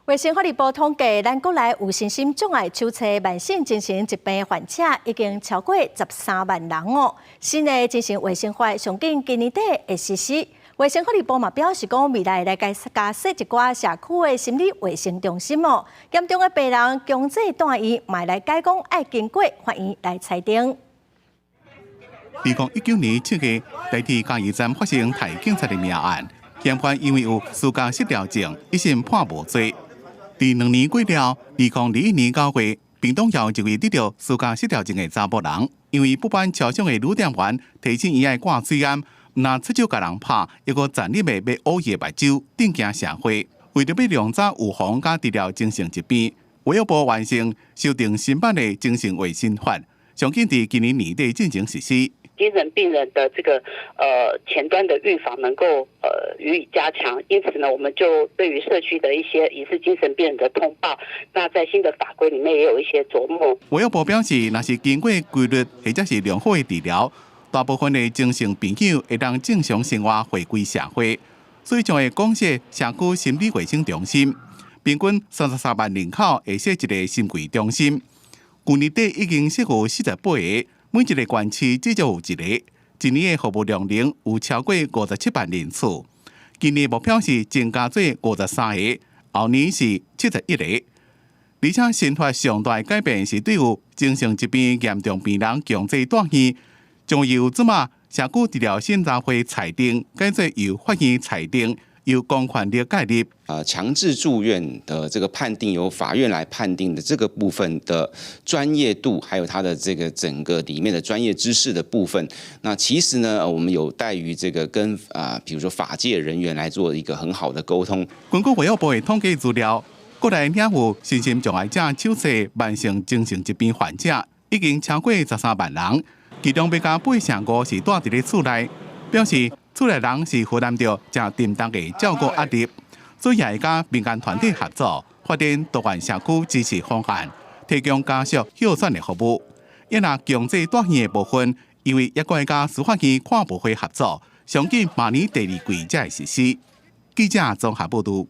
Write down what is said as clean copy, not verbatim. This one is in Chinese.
卫生福利部统计，咱国内有身心障碍手册慢性精神疾病患者已经超过13万人哦。新的精神卫生法上紧今年底会实施。卫生福利部嘛表示讲，未来来加设一寡社区的心理卫生中心哦。严重的病人强制住院，嘛来解讲爱经过法院来裁定。 2019年7月，台铁嘉义站发生台警察的命案，嫌犯因为有私家失调症，一审判无罪。第2年过了，2021年9月，屏东县一位得到私家失调症的查甫人，因为不办车厢的女店员提醒伊爱挂水烟，唔拿出手甲人拍，一个残忍的要污伊的目睭，震惊社会。为着要量早预防甲治疗精神疾病，卫生部完成修订新版的精神卫生法，上紧伫今年年底进行实施。 精神病人的这个前端的预防能够予以加强，因此呢，我们就对于社区的一些疑似精神病人的通报，那在新的法规里面也有一些琢磨。卫生部表示，若是经过规律或者是良好的治疗，大部分的精神病友会当正常生活回归社会，所以将会公设社区心理卫生中心，平均33万人口会设一个心柜中心。去年底已经设有48个。 每一个县市至少有一个，今年的服务量能有超过57万人次。今年目标是增加做53个，后年是71个。而且新法上大的改变是对有精神疾病严重病人强制住院，将由即马社区治疗审查会裁定，改做由法院裁定。 有公权力介入，强制住院的这个判定由法院来判定的这个部分的专业度，还有它的这个整个里面的专业知识的部分，那其实呢，我们有待于这个跟比如说法界人员来做一个很好的沟通。根据卫生部的统计资料，国内领有身心障碍者手册慢性精神疾病患者已经超过13万人，其中要加8成5是住伫咧厝内，表示。 厝内人是负担着正沉重的照顾压力，所以也会甲民间团体合作，发展多元社区支持方案，提供家属友善的服务。因若强制住院的部分，因为也会甲司法院看护会合作，上紧明年第2季才会实施。记者综合报道。